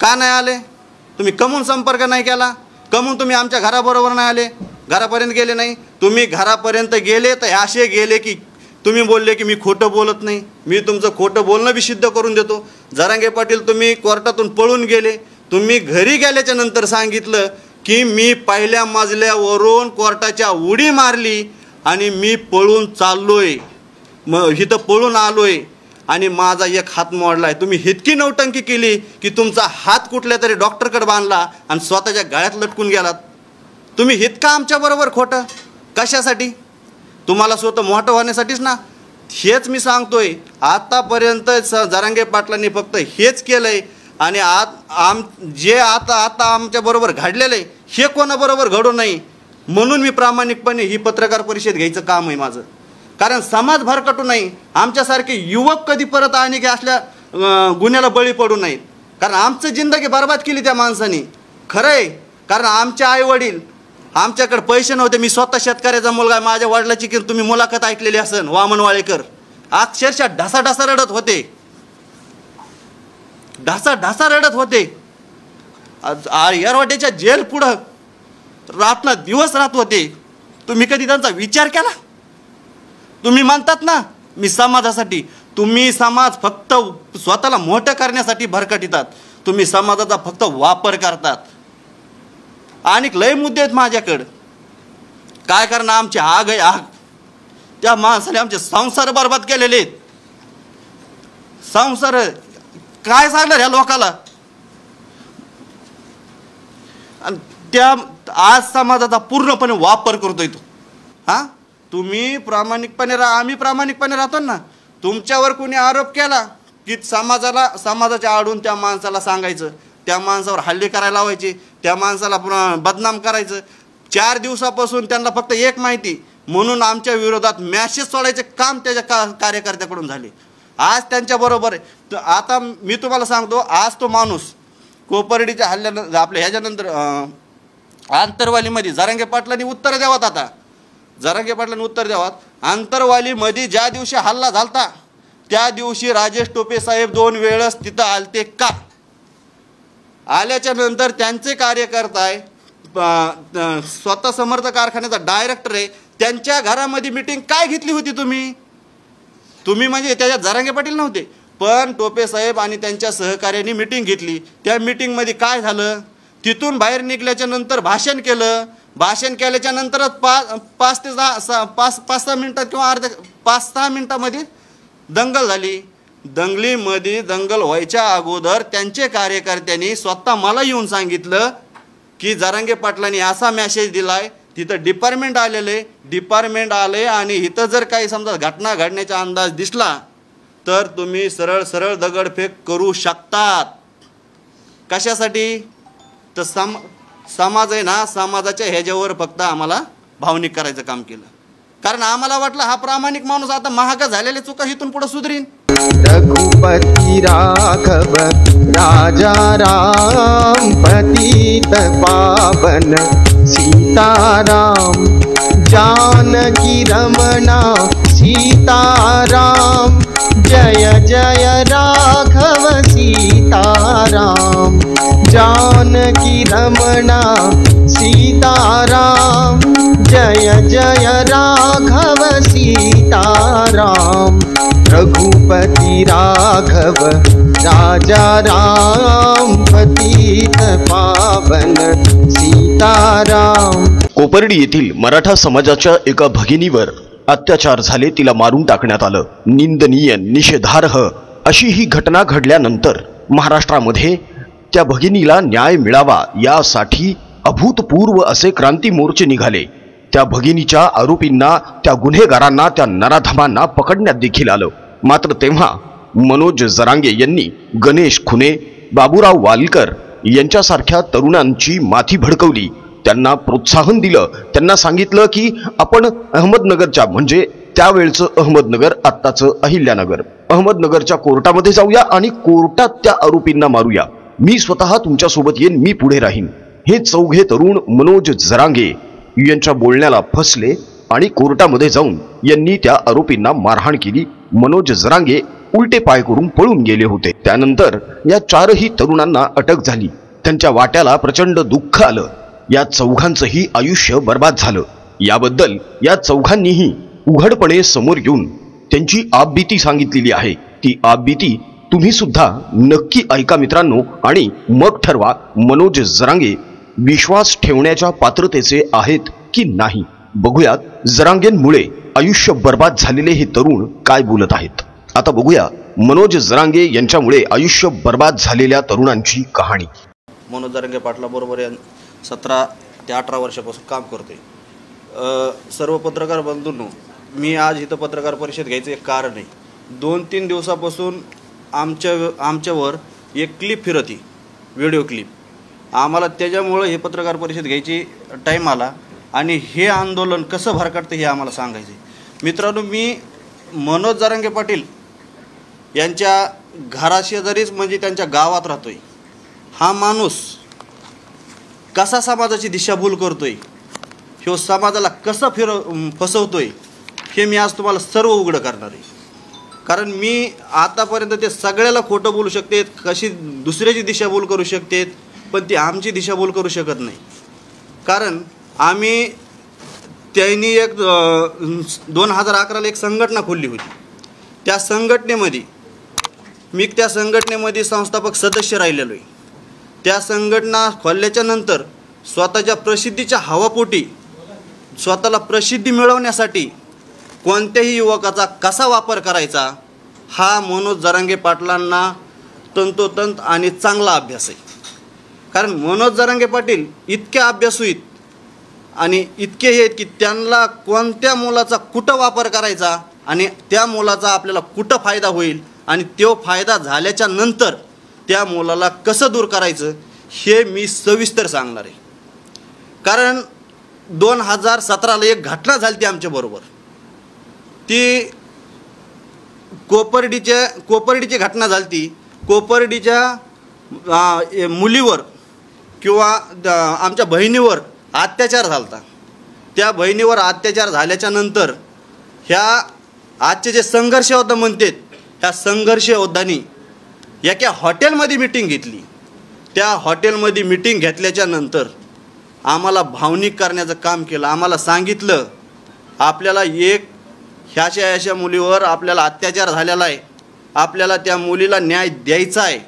का नाही आले? तुम्ही कमून संपर्क नाही केला? कमून तुम्ही आमच्या घराबरोबर नाही आले? घरापर्यंत गेले नाही? तुम्ही घरापर्यंत गेले तर असे गेले की तुम्ही बोलले की मी खोटं बोलत नाही, मी तुमचं खोटं बोलणं बी सिद्ध करून देतो. जरांगे पाटील तुम्ही कोर्टातून पळून गेले. तुम्ही घरी गेल्याच्या नंतर सांगितलं की मी पहिल्या मजल्यावरून कोर्टाच्या उडी मारली आणि मी पळून चाललोय, मग इथं पळून आलोय आणि माझा एक हात मोडलाय. तुम्ही इतकी नौटंकी केली की तुमचा हात कुठल्या तरी डॉक्टरकडे बांधला आणि स्वतःच्या गळ्यात लटकून गेलात. तुम्ही इतका आमच्याबरोबर खोटं कशासाठी? तुम्हाला स्वतः मोठं होण्यासाठीच ना. हेच मी सांगतोय. आतापर्यंत जरांगे पाटलांनी फक्त हेच केलंय आणि जे आता आमच्याबरोबर घडलेलं आहे हे कोणाबरोबर घडू नाही म्हणून मी प्रामाणिकपणे ही पत्रकार परिषद घ्यायचं काम आहे माझं. कारण समाज भरकटू नाही, आमच्यासारखे युवक कधी परत आणि की असल्या गुन्ह्याला बळी पडू नाहीत. कारण आमचं जिंदगी बर्बाद केली त्या माणसाने. खरं आहे. कारण आमचे आई वडील, आमच्याकडे पैसे नव्हते. मी स्वतः शेतकऱ्याचा मुलगा आहे. माझ्या वडिलाची की तुम्ही मुलाखत ऐकलेली असेल, वामन वाळेकर अक्षरशः ढासा रडत होते, ढासा रडत होते. येरवड्याच्या जेल पुढं रात्र दिवस राहत होते. तुम्ही कधी त्यांचा विचार केला? तुम्ही म्हणतात ना मी समाजासाठी, तुम्ही समाज फक्त स्वतःला मोठं करण्यासाठी भरकटितात. तुम्ही समाजाचा फक्त वापर करतात. आणि लय मुद्दे आहेत माझ्याकडं. काय करणार? आमची आग आहे आग. त्या माणसाने आमचे संसार बर्बाद केलेले आहेत. संसार काय सांगणार ह्या लोकाला? आणि त्या आज समाजाचा पूर्णपणे वापर करतोय तो. हां, तुम्ही प्रामाणिकपणे राहा, आम्ही प्रामाणिकपणे राहतो ना. तुमच्यावर कोणी आरोप केला की समाजाच्या आडून त्या माणसाला सांगायचं, त्या माणसावर हल्ले करायला लावायचे, त्या माणसाला बदनाम करायचं. 4 दिवसापासून त्यांना फक्त एक माहिती म्हणून आमच्या विरोधात मॅसेज सोडायचे काम त्याच्या कार्यकर्त्याकडून झाले. आज त्यांच्याबरोबर आहे. आता मी तुम्हाला सांगतो, आज तो माणूस कोपर्डीच्या हल्ल्यानं आपल्या ह्याच्यानंतर आंतरवालीमध्ये जरांगे पाटलांनी उत्तर द्यावात. आता जरांगे पाटलांनी उत्तर द्यावात. आंतरवालीमध्ये ज्या दिवशी हल्ला झालता त्या दिवशी राजेश टोपे साहेब 2 वेळेस तिथं आलते का? आल्याच्या नंतर त्यांचे कार्यकर्ता आहे, स्वतः समर्थ कारखान्याचा डायरेक्टर आहे, त्यांच्या घरामध्ये मीटिंग काय घेतली होती तुम्ही म्हणजे त्याच्यात जरांगे पाटील नव्हते, पण टोपे साहेब आणि त्यांच्या सहकार्यांनी मीटिंग घेतली. त्या मीटिंगमध्ये काय झालं? तिथून बाहेर निघल्याच्या नंतर भाषण केलं. भाषण केल्याच्या नंतरच 5 ते 6 मिनिटात किंवा अर्ध्या 5-6 मिनिटामध्ये दंगल झाली. दंगलीमध्ये दंगल व्हायच्या अगोदर त्यांचे कार्यकर्त्यांनी स्वतः मला येऊन सांगितलं की जरांगे पाटलांनी असा मेसेज दिलाय, तिथं डिपार्टमेंट आलेले, डिपार्टमेंट आले आणि इथं जर काही समजा घटना घडण्याचा अंदाज दिसला तर तुम्ही सरळ दगडफेक करू शकतात. कशासाठी? तर समाज आहे ना, समाजाच्या ह्याच्यावर फक्त आम्हाला भावनिक करायचं काम केलं. कारण आम्हाला वाटलं हा प्रामाणिक माणूस आता महाग झालेल्या चुका इथून पुढे सुधरीन. रघुपति राघव राजा राम पतित पावन सीताराम जानकी रमणा सीताराम जय जय राघव सीताराम जानकी रमणा सीताराम जय जय राघव सीताराम रघुपति राघव राजा राम पतित पावन सीताराम. कोपर्डी येथील मराठा समाजाच्या एका भगिनीवर अत्याचार झाले, तिला मारून टाकण्यात आलं. निंदनीय, निषेधार्ह अशी ही घटना घडल्यानंतर महाराष्ट्रामध्ये त्या भगिनीला न्याय मिळावा यासाठी अभूतपूर्व असे क्रांती मोर्चे निघाले. त्या भगिनीच्या आरोपींना, त्या गुन्हेगारांना, त्या नराधमांना पकडण्यात देखील आलं. मात्र तेव्हा मनोज जरांगे यांनी गणेश खुने, बाबूराव वालकर यांच्यासारख्या तरुणांची माथी भडकवली, त्यांना प्रोत्साहन दिलं. त्यांना सांगितलं की आपण अहमदनगरच्या, म्हणजे त्यावेळचं अहमदनगर, आत्ताचं अहिल्यानगर, अहमदनगरच्या कोर्टामध्ये जाऊया आणि कोर्टात त्या आरोपींना मारूया. मी स्वतः तुमच्यासोबत येईन, मी पुढे राहीन. हे चौघे तरुण मनोज जरांगे यांच्या बोलण्याला फसले आणि कोर्टामध्ये जाऊन यांनी त्या आरोपींना मारहाण केली. मनोज जरांगे उलटे पाय करून पळून गेले होते। त्यानंतर या चारही तरुणांना अटक झाली। त्यांच्या वाट्याला प्रचंड दुःख आलं। या चौघांचंही आयुष्य बर्बाद झालं। याबद्दल या चौघांनीही उघडपणे समोर येऊन त्यांची आपबीती सांगितलेली आहे। ती आपबीती तुम्ही सुद्धा नक्की ऐका मित्रांनो, आणि मग ठरवा मनोज जरांगे विश्वास ठेवण्याच्या पात्रतेचे आहेत की नाही। बघूयात जरांगेंमुळे आयुष्य बर्बाद झालेले हे तरुण काय बोलत आहेत। आता बघूया मनोज जरांगे यांच्यामुळे आयुष्य बर्बाद झालेल्या तरुणांची कहाणी। मनोज जरांगे पाटलाबरोबर 17 ते 18 वर्षापासून काम करतोय। सर्व पत्रकार बंधूंनो, मी आज इथं पत्रकार परिषद घ्यायचं एक कारण आहे। 2-3 दिवसापासून आमच्यावर एक क्लिप फिरती, व्हिडिओ क्लिप। आम्हाला त्याच्यामुळं हे पत्रकार परिषद घ्यायची टाईम आला आणि हे आंदोलन कसं भरकटतं हे आम्हाला सांगायचं आहे। मित्रांनो, मी मनोज जरांगे पाटील यांच्या घराशेजारीच म्हणजे त्यांच्या गावात राहतोय। हा माणूस कसा समाजाची दिशाभूल करतोय, ह्यो समाजाला कसं फसवतोय हे मी आज तुम्हाला सर्व उघडं करणार आहे। कारण मी आतापर्यंत ते सगळ्याला खोटं बोलू शकते, कशी दुसऱ्याची दिशाभूल करू शकते, पण ती आमची दिशाभूल करू शकत नाही। कारण आम्ही त्यांनी एक 2011ला एक संघटना खोलली होती। त्या संघटनेमध्ये संस्थापक सदस्य राहिलेलो आहे। त्या संघटना खोलल्याच्या नंतर स्वतःच्या प्रसिद्धीच्या हवापोटी स्वतःला प्रसिद्धी मिळवण्यासाठी कोणत्याही युवकाचा कसा वापर करायचा हा मनोज जरांगे पाटलांना तंतोतंत आणि चांगला अभ्यास आहे। कारण मनोज जरांगे पाटील इतके अभ्यासू आहेत आणि इतके आहेत की त्यांना कोणत्या मुलाचा कुठं वापर करायचा आणि त्या मुलाचा आपल्याला कुठं फायदा होईल आणि तो फायदा झाल्याच्या नंतर त्या मुलाला कसं दूर करायचं हे मी सविस्तर सांगणार आहे। कारण 2017ला एक घटना झाली आमच्याबरोबर। ती कोपर्डीची घटना झाली। कोपर्डीच्या मुलीवर किंवा आमच्या बहिणीवर अत्याचार झाला। त्या बहिणीवर अत्याचार झाल्याच्या नंतर ह्या आजचे जे संघर्ष योद्धा म्हणतात, ह्या संघर्ष योद्धांनी एका हॉटेलमध्ये मीटिंग घेतली। त्या हॉटेलमध्ये मीटिंग घेतल्याच्या नंतर आम्हाला भावनिक करण्याचं काम केलं। आम्हाला सांगितलं आपल्याला ह्याच्या मुलीवर आपल्याला अत्याचार झालेला आहे, आपल्याला त्या मुलीला न्याय द्यायचा आहे।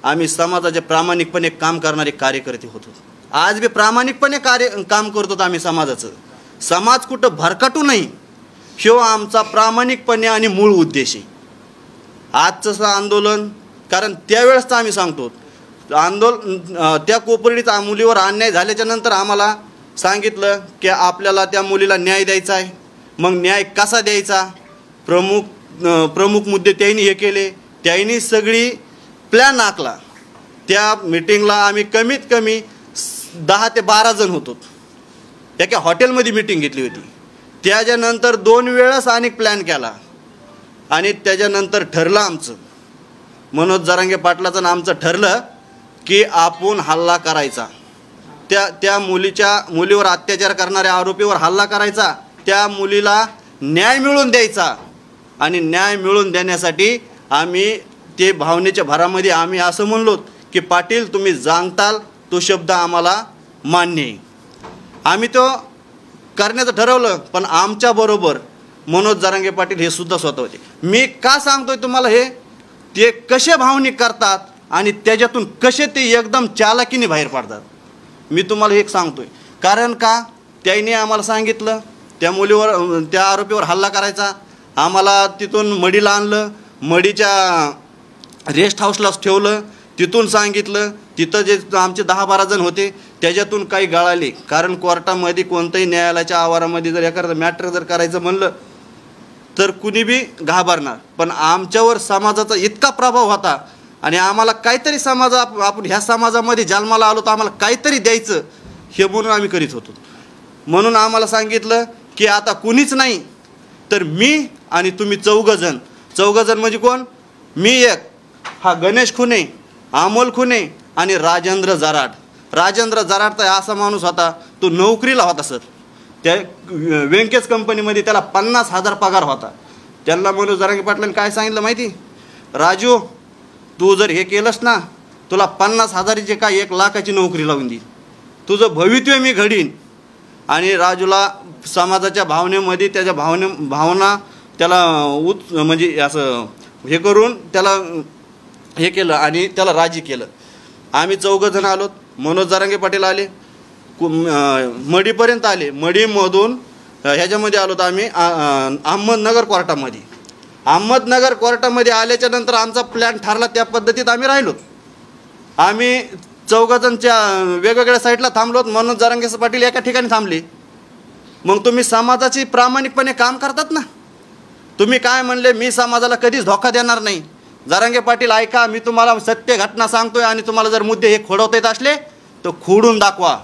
आम्ही समाजाचे प्रामाणिकपणे काम करणारे कार्यकर्ते होतो। आज बी प्रामाणिकपणे काम करतो आम्ही समाजाचं। समाज कुठं भरकटू नाही ह्यो आमचा प्रामाणिकपणे आणि मूळ उद्देश आहे। आजचं आंदोलन, कारण त्यावेळेसचं आम्ही सांगतो त्या कोपर्डीचा मुलीवर अन्याय झाल्याच्या नंतर आम्हाला सांगितलं की आपल्याला त्या मुलीला न्याय द्यायचा आहे। मग न्याय कसा द्यायचा, प्रमुख मुद्दे त्यांनी हे केले। त्यांनी सगळी प्लॅन आखला। त्या मीटिंगला आम्ही कमीत कमी 10 ते 12 जण होतो। एका हॉटेलमध्ये मीटिंग घेतली होती। त्याच्यानंतर 2 वेळेस अनेक प्लॅन केला आणि त्याच्यानंतर ठरलं आमचं, मनोज जरांगे पाटलाचं आणि आमचं ठरलं की आपण हल्ला करायचा। त्या मुलीवर अत्याचार करणाऱ्या आरोपीवर हल्ला करायचा, त्या मुलीला न्याय मिळवून द्यायचा। आणि न्याय मिळवून देण्यासाठी आम्ही ते भावनेच्या भरामध्ये आम्ही असं म्हणलो की पाटील तुम्ही जाणताल तो शब्द आम्हाला मान्य आहे। आम्ही तो करण्याचं ठरवलं, पण आमच्याबरोबर मनोज जरांगे पाटील हे सुद्धा स्वतः होते। मी का सांगतोय तुम्हाला हे, ते कसे भावनिक करतात आणि त्याच्यातून कसे ते एकदम चालाकीने बाहेर पडतात मी तुम्हाला हे सांगतोय। कारण का त्यांनी आम्हाला सांगितलं त्या मुलीवर, त्या आरोपीवर हल्ला करायचा। आम्हाला तिथून मडीला आणलं, मडीच्या रेस्ट हाऊसलाच ठेवलं। तिथून सांगितलं, तिथं जे आमचे 10-12 जण होते त्याच्यातून काही गळाले। कारण कोर्टामध्ये कोणत्याही न्यायालयाच्या आवारामध्ये जर एखादं मॅटर जर करायचं म्हणलं तर कुणी बी घाबरणार, पण आमच्यावर समाजाचा इतका प्रभाव होता आणि आम्हाला काहीतरी आपण ह्या समाजामध्ये जन्माला आलो तर आम्हाला काहीतरी द्यायचं हे म्हणून आम्ही करीत होतो। म्हणून आम्हाला सांगितलं की आता कुणीच नाही तर मी आणि तुम्ही 4 जण म्हणजे कोण, मी एक, हा गणेश खुने, अमोल खुने आणि राजेंद्र जराड तर असा माणूस होता, तो नोकरीला होता सर। त्या व्यंकेश कंपनीमध्ये त्याला 50,000 पगार होता। त्यांना मनोज जरांगे पाटलांनी काय सांगितलं माहिती, राजू तू जर हे केलंस ना तुला 50,000ची काय 1,00,000ची नोकरी लावून देईल, तुझं भवितव्य मी घडीन. आणि राजूला समाजाच्या भावनेमध्ये त्याच्या भावना त्याला म्हणजे असं हे करून त्याला हे केलं आणि त्याला राजी केलं. आम्ही 4 जण आलो. मनोज जरांगे पाटील आले, मडीपर्यंत आले. मडीमधून ह्याच्यामध्ये आलो तर आम्ही अहमदनगर कोर्टामध्ये. अहमदनगर कोर्टामध्ये आल्याच्या नंतर आमचा प्लॅन ठरला, त्या पद्धतीत आम्ही राहिलो. आम्ही 4 जणच्या वेगवेगळ्या साईडला थांबलो. मनोज जरांगे पाटील एका ठिकाणी थांबले. मग तुम्ही समाजाची प्रामाणिकपणे काम करतात ना, तुम्ही काय म्हणले, मी समाजाला कधीच धोका देणार नाही. जरांगे पाटील ऐका, मी तुम्हाला सत्य घटना सांगतोय आणि तुम्हाला जर मुद्दे हे खोडवता येत असले तर खोडून दाखवा.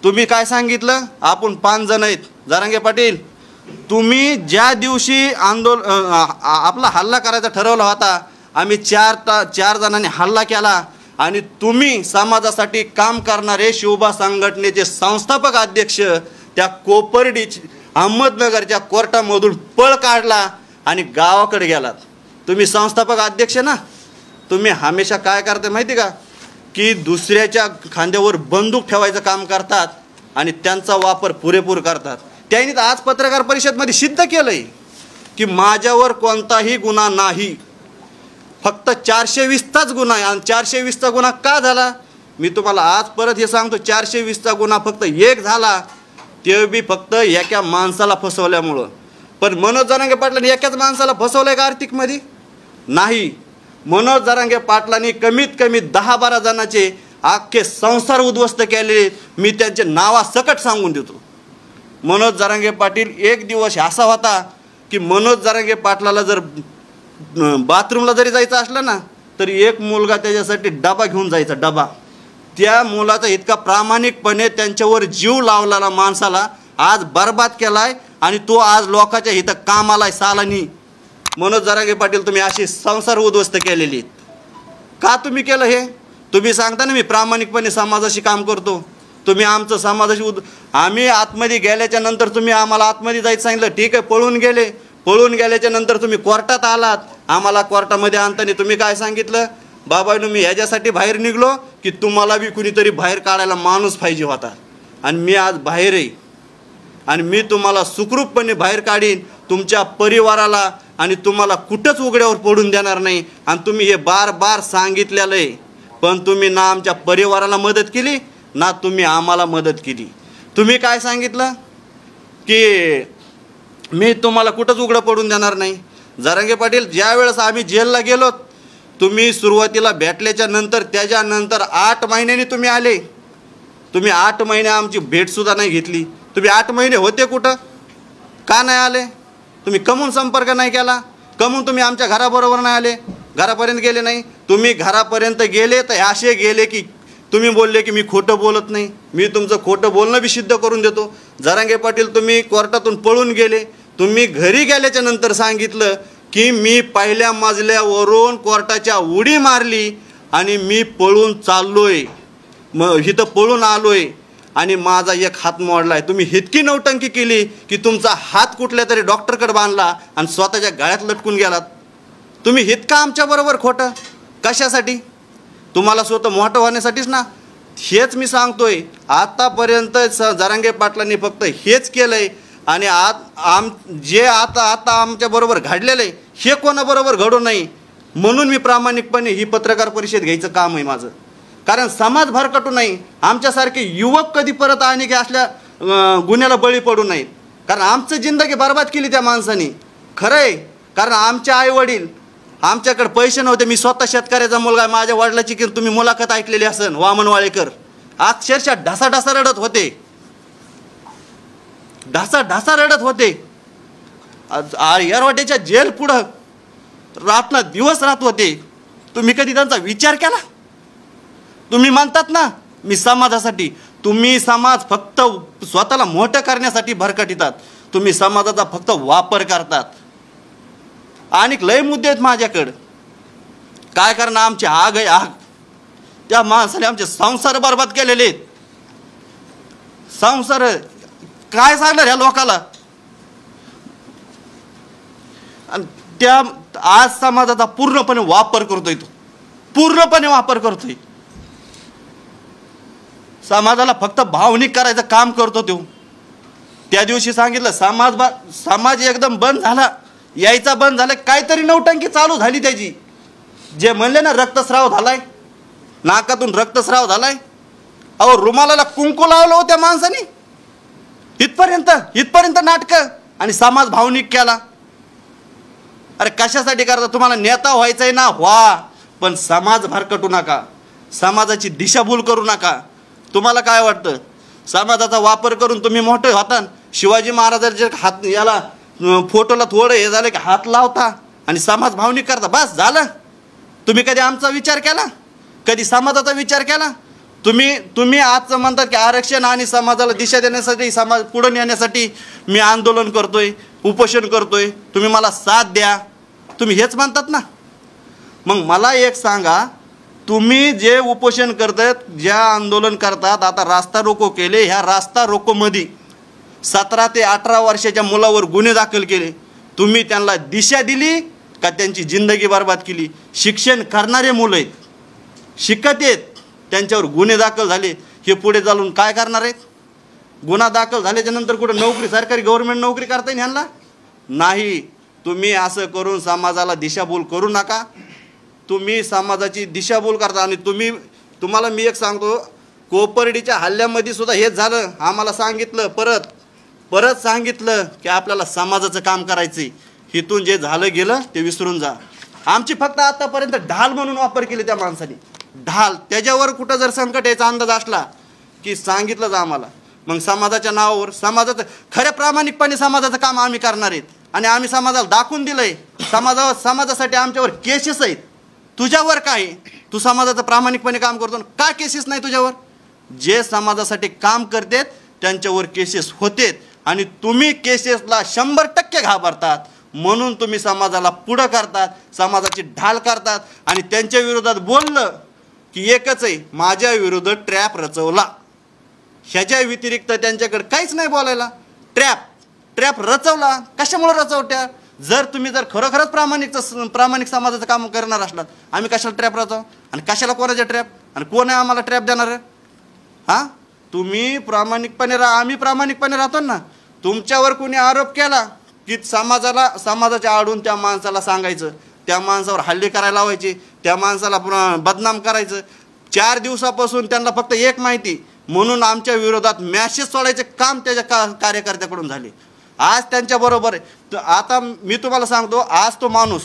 तुम्ही काय सांगितलं, आपण 5 जण आहेत. जरांगे पाटील तुम्ही ज्या दिवशी आपला हल्ला करायचा ठरवला होता, आम्ही 4 जणांनी हल्ला केला आणि तुम्ही समाजासाठी काम करणारे शिवबा संघटनेचे संस्थापक अध्यक्ष त्या कोपर्डी अहमदनगरच्या कोर्टामधून पळ काढला आणि गावाकडे गेलात. तुम्ही संस्थापक अध्यक्ष ना, तुम्ही हमेशा काय करता माहिती का, की दुसऱ्याच्या खांद्यावर बंदूक ठेवायचं काम करतात आणि त्यांचा वापर पुरेपूर करतात. त्यांनी तर आज पत्रकार परिषदेमध्ये सिद्ध केलं आहे की माझ्यावर कोणताही गुन्हा नाही, फक्त 420चाच गुन्हा आहे. आणि 420चा गुन्हा का झाला, मी तुम्हाला आज परत हे सांगतो. 420चा गुन्हा फक्त एक झाला, ते बी फक्त एका माणसाला फसवल्यामुळं. पण मनोज जरांगे पाटलांनी एकाच माणसाला फसवलं आहे का आर्थिकमध्ये? नाही. मनोज जरांगे पाटलांनी कमीत कमी 10-12 जणांचे अख्खे संसार उद्ध्वस्त केले. मी त्यांचे नावासकट सांगून देतो. मनोज जरांगे पाटील एक दिवस असा होता की मनोज जरांगे पाटलाला जर बाथरूमला जरी जायचं असलं ना तर एक मुलगा त्याच्यासाठी डबा घेऊन जायचा. डबा त्या मुलाचा इतका प्रामाणिकपणे त्यांच्यावर जीव लावलेला माणसाला आज बर्बाद केलाय आणि तो आज लोकांच्या इथं कामाला आहे सालानी. मनोज जरांगे पाटील तुम्ही अशी संसार उद्ध्वस्त केलेली. का तुम्ही केलं हे? तुम्ही सांगता ना मी प्रामाणिकपणे समाजाशी काम करतो. तुम्ही आमचं समाजाशी आम्ही आतमध्ये गेल्याच्या नंतर तुम्ही आम्हाला आतमध्ये जायचं सांगितलं, ठीक आहे, पळून गेले. पळून गेल्याच्या नंतर तुम्ही कोर्टात आलात. आम्हाला कोर्टामध्ये आणताना तुम्ही काय सांगितलं, बाबांनो मी ह्याच्यासाठी बाहेर निघलो की तुम्हाला बी कुणीतरी बाहेर काढायला माणूस पाहिजे होता आणि मी आज बाहेर आहे आणि मी तुम्हाला सुखरूपपणे बाहेर काढीन, तुमच्या परिवाराला आणि तुम्हाला कुठंच उघड्यावर पडून देणार नाही. आणि तुम्ही हे बार सांगितलेलं आहे, पण तुम्ही ना आमच्या परिवाराला मदत केली ना तुम्ही आम्हाला मदत केली. तुम्ही काय सांगितलं की मी तुम्हाला कुठंच उघडं पडून देणार नाही. जरांगे पाटील ज्या वेळेस आम्ही जेलला गेलो, तुम्ही सुरुवातीला भेटल्याच्या नंतर त्याच्यानंतर 8 महिन्यांनी तुम्ही आले. तुम्ही 8 महिने आमची भेटसुद्धा नाही घेतली. तुम्ही 8 महिने होते कुठं, का नाही आले? तुम्ही कमून संपर्क नाही केला, कमून तुम्ही आमच्या घराबरोबर नाही आले, घरापर्यंत गेले नाही. तुम्ही घरापर्यंत गेले तर असे गेले की तुम्ही बोलले की मी खोटं बोलत नाही. मी तुमचं खोटं बोलणं बी सिद्ध करून देतो. जरांगे पाटील तुम्ही कोर्टातून पळून गेले. तुम्ही घरी गेल्याच्या नंतर सांगितलं की मी पहिल्या मजल्यावरून कोर्टाच्या उडी मारली आणि मी पळून चाललोय, मग इथं पळून आलोय आणि माझा एक हात मोडलाय. तुम्ही इतकी नौटंकी केली की तुमचा हात कुठल्या तरी डॉक्टरकडे बांधला आणि स्वतःच्या गळ्यात लटकून गेलात. तुम्ही इतकं आमच्याबरोबर खोटं कशासाठी? तुम्हाला स्वतः मोठं होण्यासाठीच ना. हेच मी सांगतोय, आतापर्यंत जरांगे पाटलांनी फक्त हेच केलंय आणि जे आता आमच्याबरोबर घडलेलं आहे हे कोणाबरोबर घडू नाही. म्हणून मी प्रामाणिकपणे ही पत्रकार परिषद घ्यायचं काम आहे माझं. कारण समाज भरकटू नाही, आमच्यासारखे युवक कधी परत आणि की असल्या गुन्ह्याला बळी पडू नाहीत. कारण आमचं जिंदगी बर्बाद केली त्या माणसाने. खरं आहे, कारण आमचे आईवडील, आमच्याकडे पैसे नव्हते. मी स्वतः शेतकऱ्याचा मुलगा आहे. माझ्या वडिलाची की तुम्ही मुलाखत ऐकलेली असेल, वामन वाळेकर अक्षरशः ढासा रडत होते, ढासा रडत होते. येरवाड्याच्या जेल पुढं रात्र दिवस राहत होते. तुम्ही कधी त्यांचा विचार केला? तुम्ही म्हणतात ना मी समाजासाठी, तुम्ही समाज फक्त स्वतःला मोठं करण्यासाठी भरकटितात. तुम्ही समाजाचा फक्त वापर करतात. आणि लय मुद्दे आहेत माझ्याकडं. काय करणार, आमची आग आहे आग. त्या माणसाने आमचे संसार बर्बाद केलेले आहेत. संसार काय सांगणार ह्या लोकाला? त्या आज समाजाचा पूर्णपणे वापर करतोय, तो पूर्णपणे वापर करतोय. समाजाला फक्त भावनिक करायचं काम करतो तो. त्या दिवशी सांगितलं समाज एकदम बंद झाला, यायचा बंद झाला, काहीतरी नौटंकी चालू झाली त्याची. जे म्हणले ना रक्तस्राव झालाय, नाकातून रक्तस्राव झालाय, अहो रुमालाला कुंकू लावलं होत्या माणसाने. इथपर्यंत नाटकं, आणि समाज भावनिक केला. अरे कशासाठी करता? तुम्हाला नेता व्हायचंय ना व्हा, पण समाज भरकटू नका, समाजाची दिशाभूल करू नका. तुम्हाला काय वाटतं? समाजाचा वापर करून तुम्ही मोठे होता. शिवाजी महाराजांच्या हात याला फोटोला थोडं हे झालं की हात लावता आणि समाज भावनिक करता, बस झालं. तुम्ही कधी आमचा विचार केला? कधी समाजाचा विचार केला? तुम्ही आजचं म्हणतात की आरक्षण आणि समाजाला दिशा देण्यासाठी, समाज पुढे नेण्यासाठी मी आंदोलन करतोय, उपोषण करतोय, तुम्ही मला साथ द्या, तुम्ही हेच म्हणतात ना. मग मला एक सांगा, तुम्ही जे उपोषण करतात, ज्या आंदोलन करतात, आता रास्ता रोको केले, ह्या रास्ता रोकोमध्ये 17 ते 18 वर्षाच्या मुलावर गुन्हे दाखल केले, तुम्ही त्यांना दिशा दिली का त्यांची जिंदगी बर्बाद केली? शिक्षण करणारे मुलं आहेत, शिकत आहेत, त्यांच्यावर गुन्हे दाखल झाले, हे पुढे चालून काय करणार आहेत? गुन्हा दाखल झाल्याच्या नंतर कुठं नोकरी, सरकारी गव्हर्नमेंट नोकरी करता येईल ह्यांना? नाही. तुम्ही असं करून समाजाला दिशाभूल करू नका. तुम्ही समाजाची दिशाभूल करता. आणि तुम्हाला मी एक सांगतो, कोपर्डीच्या हल्ल्यामध्ये सुद्धा हेच झालं. आम्हाला सांगितलं, परत सांगितलं की आपल्याला समाजाचं काम करायचं. इथून जे झालं गेलं ते विसरून जा. आमची फक्त आतापर्यंत ढाल म्हणून वापर केली त्या माणसाने, ढाल. त्याच्यावर कुठं जर संकट यायचा अंदाज असला की सांगितलं जा आम्हाला. मग समाजाच्या नावावर, समाजाचं खऱ्या प्रामाणिकपणे समाजाचं काम आम्ही करणार आहेत. आणि आम्ही समाजाला दाखवून दिलंय, समाजासाठी आमच्यावर केसेस आहेत. तुझ्यावर काय? तू समाजाचं प्रामाणिकपणे काम करतो, का केसेस नाही तुझ्यावर? जे समाजासाठी काम करतात त्यांच्यावर केसेस होतेत, आणि तुम्ही केसेसला 100% घाबरतात. म्हणून तुम्ही समाजाला पुढं करतात, समाजाची ढाल करतात. आणि त्यांच्या विरोधात बोललं की एकच आहे, माझ्या विरुद्ध ट्रॅप रचवला. ह्याच्या व्यतिरिक्त त्यांच्याकडे काहीच नाही बोलायला. ट्रॅप रचवला. कशामुळे रचवत्या? जर तुम्ही खरोखरच प्रामाणिक समाजाचं काम करणार असलात, आम्ही कशाला ट्रॅप रचव? आणि कशाला कोणाच्या ट्रॅप? आणि कोण आहे आम्हाला ट्रॅप देणार? हां, तुम्ही प्रामाणिकपणे राहा, आम्ही प्रामाणिकपणे राहतो ना. तुमच्यावर कोणी आरोप केला की समाजाच्या आडून त्या माणसाला सांगायचं, त्या माणसावर हल्ले करायला लावायचे, त्या माणसाला बदनाम करायचं. 4 दिवसापासून त्यांना फक्त एक माहिती, म्हणून आमच्या विरोधात मॅसेज सोडायचे काम त्याच्या कार्यकर्त्याकडून झाले. आज त्यांच्याबरोबर आहे. आता मी तुम्हाला सांगतो, आज तो माणूस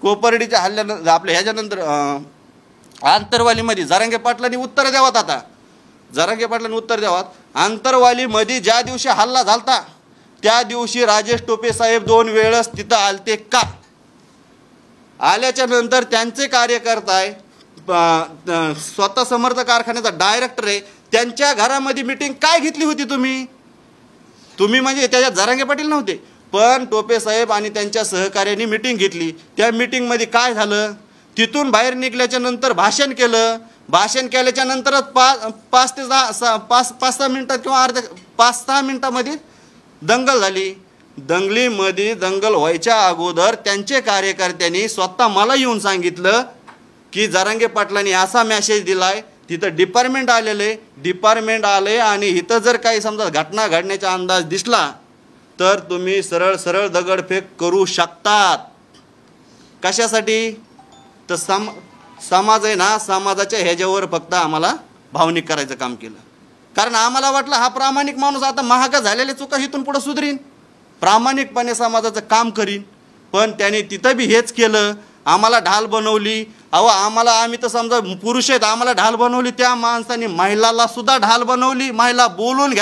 कोपर्डीच्या हल्ल्यानं आपल्या ह्याच्यानंतर आंतरवालीमध्ये जरांगे पाटलांनी उत्तर द्यावात. आता जरांगे पाटलांनी उत्तर द्यावात. आंतरवालीमध्ये ज्या दिवशी हल्ला झालता त्या दिवशी राजेश टोपे साहेब 2 वेळेस तिथं आलते का? आल्याच्या नंतर त्यांचे कार्यकर्ता आहे, स्वतः समर्थ कारखान्याचा डायरेक्टर आहे, त्यांच्या घरामध्ये मीटिंग काय घेतली होती तुम्ही म्हणजे त्याच्यात जरांगे पाटील नव्हते, पण टोपे साहेब आणि त्यांच्या सहकार्यांनी मीटिंग घेतली. त्या मीटिंगमध्ये काय झालं? तिथून बाहेर निघल्याच्या नंतर भाषण केलं. भाषण केल्याच्या नंतरच 5 ते 6 मिनिटात किंवा 5-6 मिनिटामध्ये दंगल झाली. दंगलीमध्ये दंगल व्हायच्या अगोदर त्यांचे कार्यकर्त्यांनी स्वतः मला येऊन सांगितलं की जरांगे पाटलांनी असा मेसेज दिलाय, तिथं डिपार्टमेंट आले आणि इथं जर काही समजा घटना घडण्याचा अंदाज दिसला तर तुम्ही सरळ दगडफेक करू शकतात. कशासाठी? तर समाज आहे ना, समाजाच्या ह्याच्यावर फक्त आम्हाला भावनिक करायचं काम केलं. कारण आम्हाला वाटलं हा प्रामाणिक माणूस आता महागा झालेल्या चुका इथून पुढे सुधरीन, प्रामाणिकपणे समाजाचं काम करीन. पण त्याने तिथं बी हेच केलं, आम्हाला ढाल बनवली. आम्ही तर समजा पुरुष आहेत, आम्हाला ढाल बनवली. त्या माणसाने महिलाला सुद्धा ढाल बनवली. महिला बोलून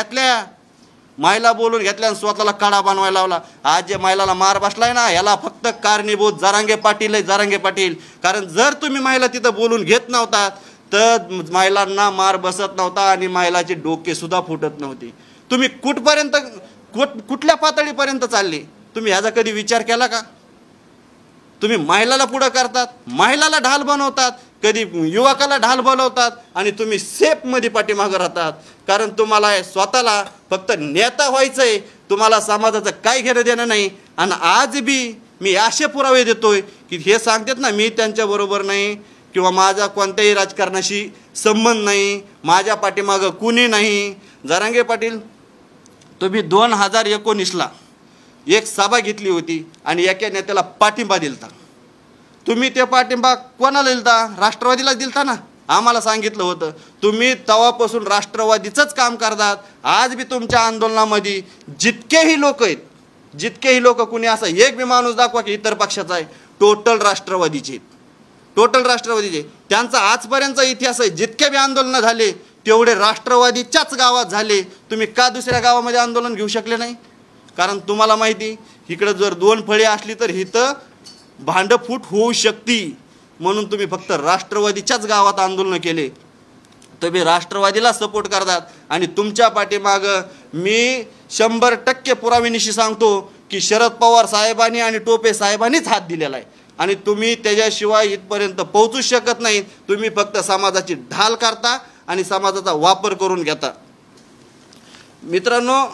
घेतल्या आणि स्वतःला काढा बनवायला लावला. आज जे महिलाला मार बसलाय ना, याला फक्त कारणीभूत जरांगे पाटील. कारण जर तुम्ही महिला तिथं बोलून घेत नव्हता तर महिलांना मार बसत नव्हता आणि महिलाचे डोके सुद्धा फुटत नव्हते. तुम्ही कुठल्या पातळीपर्यंत चालले? तुम्ही ह्याचा कधी विचार केला का? तुम्ही महिलाला पुढं करतात, महिलाला ढाल बनवतात, कधी युवकाला ढाल बनवतात आणि तुम्ही सेफमध्ये पाठीमागं राहतात. कारण तुम्हाला स्वतःला फक्त नेता व्हायचंय, तुम्हाला समाजाचं काय घेणं देणं नाही. आणि आज बी मी असे पुरावे देतोय की हे सांगतात ना मी त्यांच्याबरोबर नाही किंवा माझा कोणत्याही राजकारणाशी संबंध नाही, माझ्या पाठीमागं कुणी नाही. जरांगे पाटील, तुम्ही 2019ला एक सभा घेतली होती आणि एका नेत्याला पाठिंबा दिलता. तुम्ही ते पाठिंबा कोणाला दिलता? राष्ट्रवादीलाच दिलता ना. आम्हाला सांगितलं होतं. तुम्ही तेव्हापासून राष्ट्रवादीचंच काम करतात. आज बी तुमच्या आंदोलनामध्ये जितकेही लोक आहेत, जितकेही लोक, कुणी असा एक बी माणूस दाखवा की इतर पक्षाचा आहे, टोटल राष्ट्रवादीचे, टोटल राष्ट्रवादीचे. त्यांचा आजपर्यंतचा इतिहास आहे. जितके बी आंदोलनं झाले तेवढे राष्ट्रवादीच्याच गावात झाले. तुम्ही का दुसऱ्या गावामध्ये आंदोलन घेऊ शकले नाही? कारण तुम्हाला माहिती, इकडं जर 2 फळी असली तर इथं भांडफूट होऊ शकते. म्हणून तुम्ही फक्त राष्ट्रवादीच्याच गावात आंदोलन केले. तुम्ही राष्ट्रवादीला सपोर्ट करतात आणि तुमच्या पाठीमागं मी 100% पुराव्यानिशी सांगतो की शरद पवार साहेबांनी आणि टोपे साहेबांनीच हात दिलेला आहे आणि तुम्ही त्याच्याशिवाय इथपर्यंत पोहोचूच शकत नाही. तुम्ही फक्त समाजाची ढाल करता आणि समाजाचा वापर करून घेता. मित्रांनो,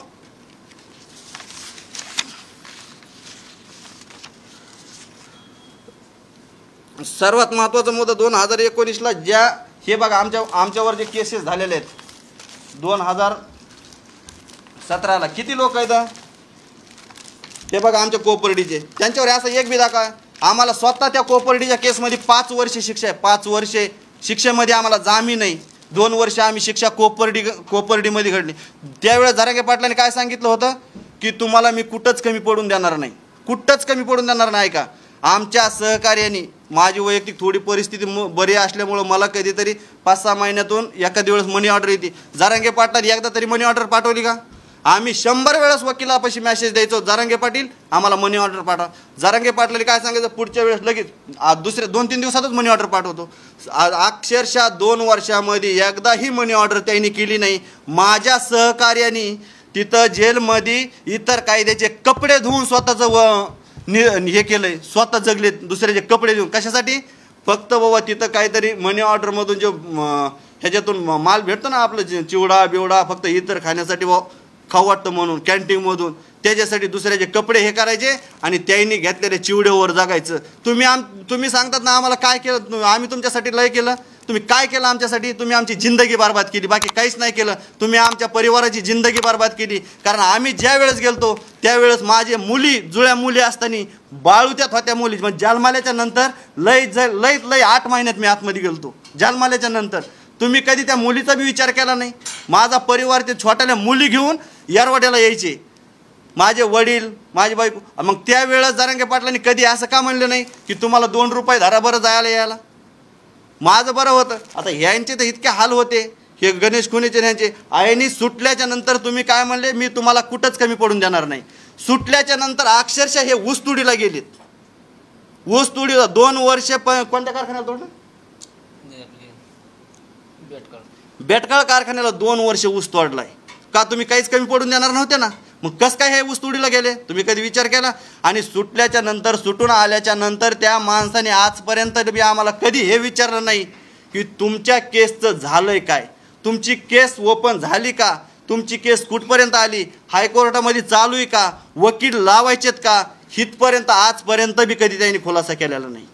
सर्वात महत्त्वाचा मुद्दा 2019ला ज्या, हे बघा आमच्यावर जे केसेस झालेले आहेत 2017ला किती लोक आहेत हे बघा आमच्या कोपर्डीचे. त्यांच्यावर असं एक बी दाखवा. आम्हाला स्वतः त्या कोपर्डीच्या केसमध्ये 5 वर्षे शिक्षा आहे. 5 वर्षे शिक्षेमध्ये आम्हाला जामीन नाही. 2 वर्ष आम्ही शिक्षा कोपर्डीमध्ये घडली. त्यावेळेस जरांगे पाटलांनी काय सांगितलं होतं की तुम्हाला मी कुठंच कमी पडून देणार नाही, कुठंच कमी पडून देणार नाही. का आमच्या सहकार्याने, माझी वैयक्तिक थोडी परिस्थिती बरी असल्यामुळं मला कधीतरी 5-6 महिन्यातून एखादी वेळेस मनी ऑर्डर येते. जरांगे पाटलांनी एकदा तरी मनी ऑर्डर पाठवली का? आम्ही 100 वेळेस वकिलापाशी मेसेज द्यायचो, जरांगे पाटील आम्हाला मनी ऑर्डर पाठवा. जरांगे पाटलांनी काय सांगायचं, पुढच्या वेळेस लगेच दुसऱ्या 2-3 दिवसातच मनी ऑर्डर पाठवतो. अक्षरशः 2 वर्षामध्ये एकदाही मनी ऑर्डर त्यांनी केली नाही. माझ्या सहकार्याने तिथं जेलमध्ये इतर कायद्याचे कपडे धुवून स्वतःचं हे केलंय, स्वतः जगले दुसऱ्याचे कपडे देऊन. कशासाठी? फक्त बाबा तिथं काहीतरी मनी ऑर्डरमधून जो ह्याच्यातून माल भेटतो ना आपलं चिवडा बिवडा, फक्त इतर खाण्यासाठी खाऊ वाटतं म्हणून कॅन्टीनमधून, त्याच्यासाठी दुसऱ्याचे कपडे हे करायचे आणि त्यांनी घेतलेल्या चिवड्यावर जगायचं. तुम्ही सांगतात ना आम्हाला काय केलं, आम्ही तुमच्यासाठी लय केलं. तुम्ही काय केलं आमच्यासाठी? तुम्ही आमची जिंदगी बरबाद केली, बाकी काहीच नाही केलं. तुम्ही आमच्या परिवाराची जिंदगी बरबाद केली. कारण आम्ही ज्या वेळेस गेलतो त्यावेळेस माझे मुली, जुळ्या मुली असताना बाळूत्यात होत्या मुली. मग जालमाल्याच्या नंतर लय 8 महिन्यात मी आतमध्ये गेलतो जालमाल्याच्या नंतर. तुम्ही कधी त्या मुलीचा बी विचार केला नाही. माझा परिवार ते छोट्याल्या मुली घेऊन येरवाड्याला यायचे, माझे वडील, माझी बायको. मग त्यावेळेस जरांगे पाटलांनी कधी असं का म्हणलं नाही की तुम्हाला 2 रुपये धरा बरं जायला यायला? माझं बरं होतं. आता ह्यांचे तर इतके हाल होते, हे गणेश खुनेचे ह्यांचे. आईनी सुटल्याच्या नंतर तुम्ही काय म्हणले, मी तुम्हाला कुठंच कमी पडून देणार नाही. सुटल्याच्या नंतर अक्षरशः हे ऊसतोडीला गेलेत. ऊसतोडीला 2 वर्ष कोणत्या कारखान्याला तोडलं? बेटकाळ कारखान्याला 2 वर्ष ऊस तोडलाय. का तुम्ही काहीच कमी पडून देणार नव्हते ना? मग कसं काय हे ऊसतोडीला गेले? तुम्ही कधी विचार केला? आणि सुटल्याच्या नंतर, सुटून आल्याच्या नंतर त्या माणसाने आजपर्यंत बी आम्हाला कधी हे विचारलं नाही की तुमच्या केसचं झालंय काय, तुमची केस ओपन झाली का, तुमची केस कुठपर्यंत आली, हायकोर्टामध्ये चालू आहे का, वकील लावायचेत का, हितपर्यंत आजपर्यंत बी कधी त्यांनी खुलासा केलेला नाही.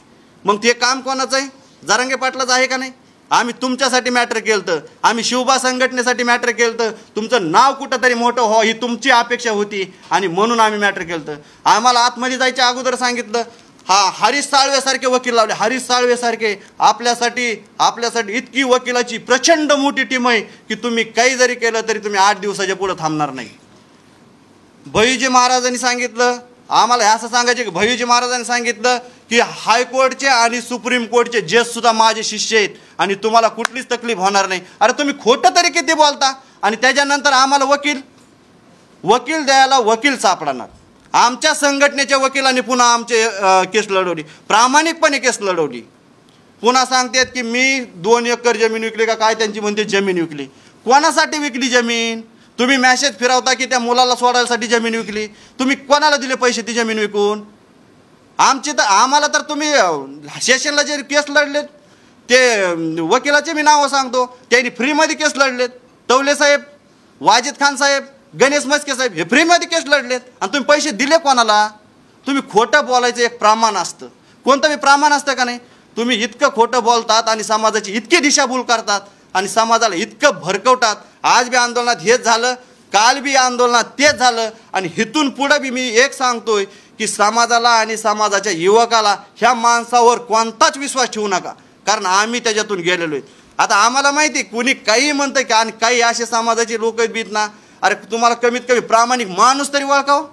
मग ते काम कोणाचं आहे? जरांगे पाटलाचं आहे का नाही? आम्ही तुमच्यासाठी मॅटर केलं, आम्ही शिवबा संघटनेसाठी मॅटर केलं. तुमचं नाव कुठंतरी मोठं हो ही तुमची अपेक्षा होती आणि म्हणून आम्ही मॅटर केलं. आम्हाला आतमध्ये जायच्या अगोदर सांगितलं, हरीश साळवेसारखे वकील लावले. हरीश साळवेसारखे आपल्यासाठी इतकी वकिलाची प्रचंड मोठी टीम आहे की तुम्ही काही जरी केलं तरी तुम्ही 8 दिवसाच्या पुढे थांबणार नाही. भैयूजी महाराजांनी सांगितलं आम्हाला, असं सांगायचे की भैयूजी महाराजांनी सांगितलं की हायकोर्टचे आणि सुप्रीम कोर्टचे जजसुद्धा माझे शिष्य आहेत आणि तुम्हाला कुठलीच तकलीफ होणार नाही. अरे तुम्ही खोटं तरी किती बोलता? आणि त्याच्यानंतर आम्हाला वकील द्यायला वकील सापडणार. आमच्या संघटनेच्या वकिलांनी पुन्हा आमचे केस लढवली, प्रामाणिकपणे केस लढवली. पुन्हा सांगतात की मी 2 एकर जमीन विकली का काय, त्यांची म्हणते जमीन विकली. कोणासाठी विकली जमीन? तुम्ही मॅसेज फिरवता की त्या मुलाला सोडायसाठी जमीन विकली. तुम्ही कोणाला दिले पैसे ती जमीन विकून? आम्हाला तर तुम्ही सेशनला जे केस लढलेत ते वकिलाचे मी नावं सांगतो, त्यांनी फ्रीमध्ये केस लढलेत. तवले साहेब, वाजिद खान साहेब, गणेश मस्के साहेब हे फ्रीमध्ये केस लढलेत आणि तुम्ही पैसे दिले कोणाला? तुम्ही खोटं बोलायचं एक प्रमाण असतं, कोणतं बी प्रमाण असतं का नाही? तुम्ही इतकं खोटं बोलतात आणि समाजाची इतकी दिशाभूल करतात आणि समाजाला इतकं भरकवतात. आज बी आंदोलनात हेच झालं, काल बी आंदोलनात तेच झालं आणि इथून पुढं बी मी एक सांगतोय की समाजाला आणि समाजाच्या युवकाला ह्या माणसावर कोणताच विश्वास ठेवू नका, कारण आम्ही त्याच्यातून गेलेलो आहे. आता आम्हाला माहिती कुणी काही म्हणतं की, आणि काही असे समाजाचे लोक बीत ना, अरे तुम्हाला कमीत कमी प्रामाणिक माणूस तरी ओळखाव.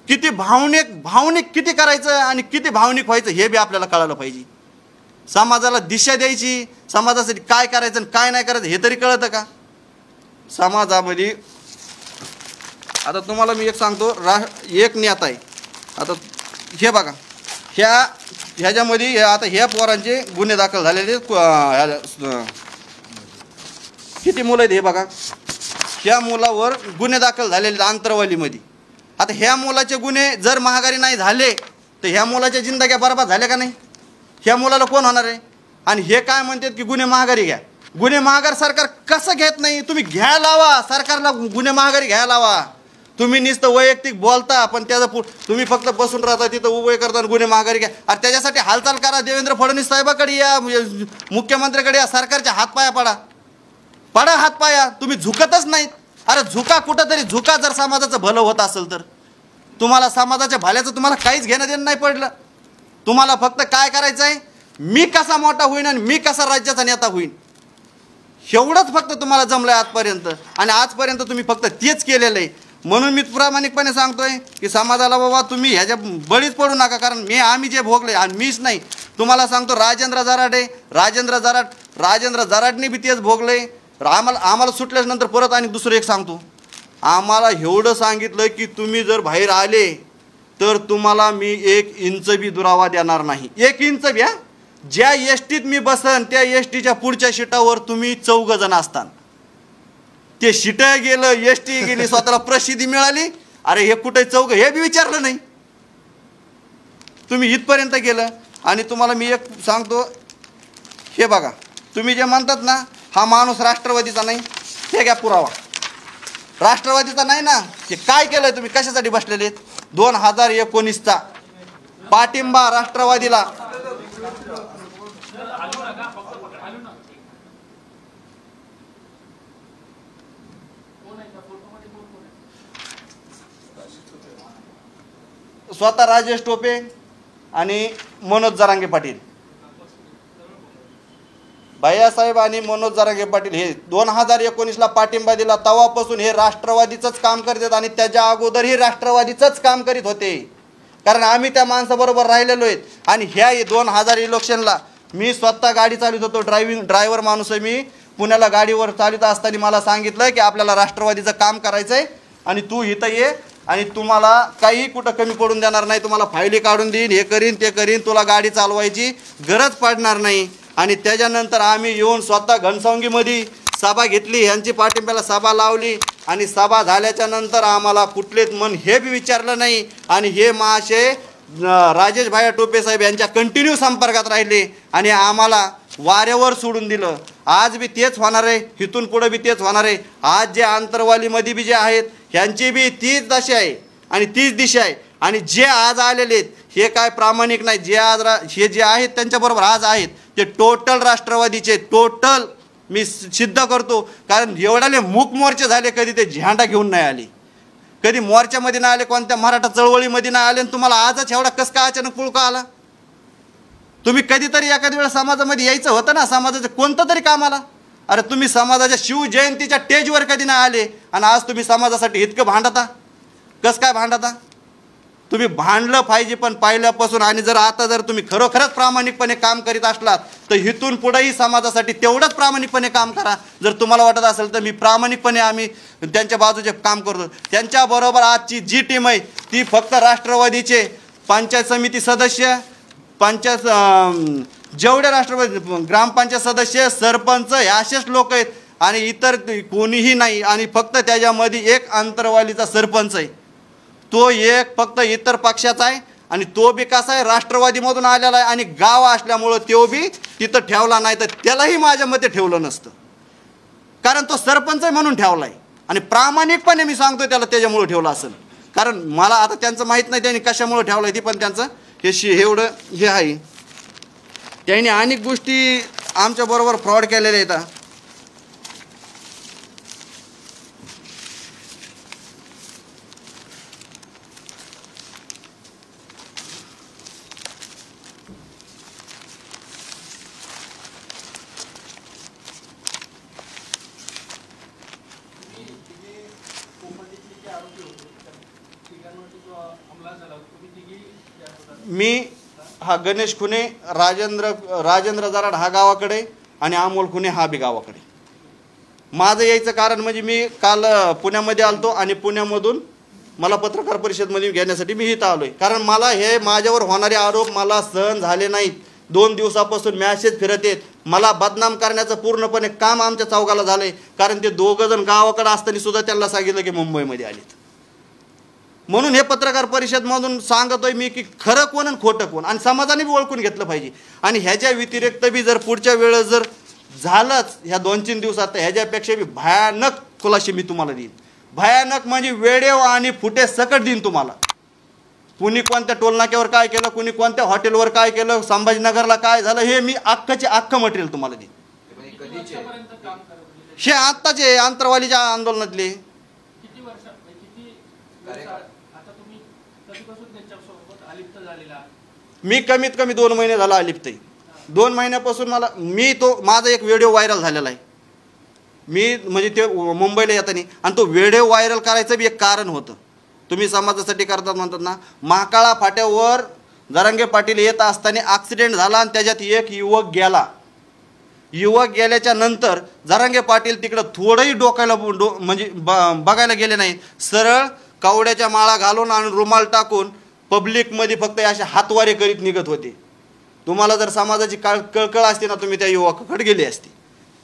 किती भावनिक किती करायचं आणि किती भावनिक व्हायचं हे बी आपल्याला कळायला पाहिजे. समाजाला दिशा द्यायची, समाजासाठी काय करायचं आणि काय नाही करायचं हे तरी कळतं का समाजामध्ये? आता तुम्हाला मी एक सांगतो, एक नेता आहे. आता हे बघा, ह्याच्यामध्ये आता ह्या पोरांचे गुन्हे दाखल झालेले किती मुलं आहेत हे बघा. ह्या मुलावर गुन्हे दाखल झालेले आंतरवालीमध्ये. आता ह्या मुलाचे गुन्हे जर महागारी नाही झाले तर ह्या मुलाच्या जिंदग्या बरबाद झाल्या का नाही? ह्या मुलाला कोण होणार आहे? आणि हे काय म्हणतात की गुन्हे महागारी घ्या. गुन्हे महागार सरकार कसं घेत नाही? तुम्ही घ्या लावा, सरकारला गुन्हे महागारी घ्यायला लावा. तुम्ही नुसतं वैयक्तिक बोलता, पण त्याचं तुम्ही फक्त बसून राहता तिथं उभे करता गुन्हे महागारी घ्या. आणि त्याच्यासाठी हालचाल करा, देवेंद्र फडणवीस साहेबाकडे या, मुख्यमंत्र्याकडे या, सरकारच्या हातपाया पडा हातपाया. तुम्ही झुकतच नाहीत. अरे झुका कुठंतरी झुका, जर समाजाचं भलं होत असेल तर. तुम्हाला समाजाच्या भल्याचं तुम्हाला काहीच घेणं देणं नाही पडलं. तुम्हाला फक्त काय करायचं आहे, मी कसा मोठा होईन आणि मी कसा राज्याचा नेता होईन, एवढंच फक्त तुम्हाला जमलं आहे आजपर्यंत. आणि आजपर्यंत तुम्ही फक्त तेच केलेलं आहे. म्हणून मी प्रामाणिकपणे सांगतोय की समाजाला बाबा तुम्ही ह्याच्या बळीच पडू नका, कारण आम्ही जे भोगले आणि मीच नाही, तुम्हाला सांगतो राजेंद्र जराडने बी तेच भोगले. आम्हाला सुटल्यानंतर परत आणि दुसरं एक सांगतो, आम्हाला एवढं सांगितलं की तुम्ही जर बाहेर आले तर तुम्हाला मी 1 इंच बी दुरावा देणार नाही. 1 इंच बी. ज्या एसटीत मी बसन त्या एसटीच्या पुढच्या सीटावर तुम्ही 4 जण असतात. ते सीट गेलं, एसटी गेली, स्वतःला प्रसिद्धी मिळाली. अरे हे कुठे 4 हे बी विचारलं नाही. तुम्ही इथपर्यंत गेलं. आणि तुम्हाला मी एक सांगतो, हे बघा, तुम्ही जे म्हणतात ना हा माणूस राष्ट्रवादीचा नाही, हे घ्या पुरावा. राष्ट्रवादीचा नाही ना, हे काय केलंय तुम्ही, कशासाठी बसलेले? 2019चा पाठिंबा राष्ट्रवादीला. स्वतः राजेश टोपे आणि मनोज जरांगे पाटील, भैयासाहेब आणि मनोज जरांगे पाटील हे 2019ला पाठिंबा दिला. तेव्हापासून हे राष्ट्रवादीचंच काम करतात आणि त्याच्या अगोदरही राष्ट्रवादीचंच काम करीत होते, कारण आम्ही त्या माणसाबरोबर राहिलेलो आहेत. आणि ह्या 2000 इलेक्शनला मी स्वतः गाडी चालवत होतो, ड्रायव्हर माणूस आहे मी. पुण्याला गाडीवर चालवत असताना मला सांगितलं की आपल्याला राष्ट्रवादीचं काम करायचं आहे आणि तू इथं ये आणि तुम्हाला काही कुठं कमी पडून देणार नाही, तुम्हाला फायली काढून देईन, हे करीन ते करीन, तुला गाडी चालवायची गरज पडणार नाही. आणि त्याच्यानंतर आम्ही येऊन स्वतः घनसावंगीमध्ये सभा घेतली, यांची पाठिंब्याला सभा लावली. आणि सभा झाल्याच्या नंतर आम्हाला कुठलेच मन हे बी विचारलं नाही. आणि हे महाशय राजेश भाया टोपे साहेब यांच्या कंटिन्यू संपर्कात राहिले आणि आम्हाला वाऱ्यावर सोडून दिलं. आज बी तेच होणार आहे, इथून पुढे बी तेच होणार आहे. आज जे आंतरवालीमध्ये बी जे आहेत ह्यांची बी तीच दशा आहे आणि तीच दिशा आहे. आणि जे आज आलेले आहेत हे काय प्रामाणिक नाही, जे आज हे जे आहेत त्यांच्याबरोबर आज आहेत ते टोटल राष्ट्रवादीचे, टोटल मी सिद्ध करतो. कारण एवढ्याले मूक मोर्चे झाले, कधी ते झेंडा घेऊन नाही आले, कधी मोर्चामध्ये नाही आले, कोणत्या मराठा चळवळीमध्ये नाही आले. आणि तुम्हाला आजच एवढा कस काय अचानक पुळका आला? तुम्ही कधीतरी एखाद्या वेळेस समाजामध्ये यायचं होतं ना, समाजाचं कोणतं तरी कामाला. अरे तुम्ही समाजाच्या शिवजयंतीच्या स्टेजवर कधी नाही आले आणि आज तुम्ही समाजासाठी इतकं भांडता, कसं काय भांडता? तुम्ही भांडलं पाहिजे पण पहिल्यापासून. आणि जर आता जर तुम्ही खरोखरच प्रामाणिकपणे काम करीत असलात तर इथून पुढेही समाजासाठी तेवढंच प्रामाणिकपणे काम करा. जर तुम्हाला वाटत असेल तर मी प्रामाणिकपणे आम्ही त्यांच्या बाजूचे काम करतो. त्यांच्याबरोबर आजची जी टीम आहे ती फक्त राष्ट्रवादीचे पंचायत समिती सदस्य, जेवढे राष्ट्रवादी ग्रामपंचायत सदस्य, सरपंच हे असेच लोक आहेत आणि इतर कोणीही नाही. आणि फक्त त्याच्यामध्ये एक आंतरवालीचा सरपंच आहे, तो एक फक्त इतर पक्षाचा आहे आणि तो बी कसा आहे राष्ट्रवादीमधून आलेला आहे. आणि गाव असल्यामुळं तो बी तिथं ठेवला नाही, तर त्यालाही माझ्या मते ठेवलं नसतं, कारण तो सरपंच आहे म्हणून ठेवला आहे. आणि प्रामाणिकपणे मी सांगतो त्याला त्याच्यामुळे ठेवलं असेल, कारण मला आता त्यांचं माहीत नाही त्यांनी कशामुळे ठेवलं ती, पण त्यांचं हे एवढं हे आहे. त्यांनी अनेक गोष्टी आमच्याबरोबर फ्रॉड केलेल्या आहेत. मी हा गणेश खुने, राजेंद्र जराड हा गावाकडे आणि अमोल खुने हा बी गावाकडे. माझं यायचं कारण म्हणजे मी काल पुण्यामध्ये आलतो आणि पुण्यामधून मला पत्रकार परिषदमध्ये घेण्यासाठी मी इथं आलोय. कारण मला हे माझ्यावर होणारे आरोप मला सहन झाले नाहीत. 2 दिवसापासून मॅसेज फिरत आहेत. मला बदनाम करण्याचं पूर्णपणे काम आमच्या चौघाला झालंय. कारण ते 2 जण गावाकडे असताना सुद्धा त्यांना सांगितलं की मुंबईमध्ये आलेत. म्हणून हे पत्रकार परिषदमधून सांगतोय मी की खरं कोण आणि खोटं कोण, आणि समाजाने बी ओळखून घेतलं पाहिजे. आणि ह्याच्या व्यतिरिक्त बी जर पुढच्या वेळेस जर झालंच ह्या 2-3 दिवसात, तर ह्याच्यापेक्षा बी भयानक खुलासे मी तुम्हाला देईन. भयानक म्हणजे वेळेव आणि फुटे सकट देईन तुम्हाला. कुणी कोणत्या टोलनाक्यावर काय केलं, कुणी कोणत्या हॉटेलवर काय केलं, संभाजीनगरला काय झालं, हे मी अख्खं मटेरियल तुम्हाला देईन. हे आत्ताचे आंतरवालीच्या आंदोलनातले. मी कमीत कमी 2 महिने झाला अलिप्त आहे. 2 महिन्यापासून माझा एक व्हिडिओ व्हायरल झालेला आहे. मी म्हणजे ते मुंबईला येताना, आणि तो व्हिडिओ व्हायरल करायचं बी एक कारण होतं. तुम्ही समाजासाठी करतात म्हणतात ना. महाकाळा फाट्यावर जरांगे पाटील येत असताना ॲक्सिडेंट झाला आणि त्याच्यात एक युवक गेला. युवक गेल्याच्या नंतर जरांगे पाटील तिकडं थोडंही डोकायला म्हणजे बघायला गेले नाही. सरळ कवड्याच्या माळा घालून आणि रुमाल टाकून पब्लिकमध्ये फक्त असे हातवारे करीत निघत होते. तुम्हाला जर समाजाची कळकळ असते ना, तुम्ही त्या युवकाकडे गेले असते.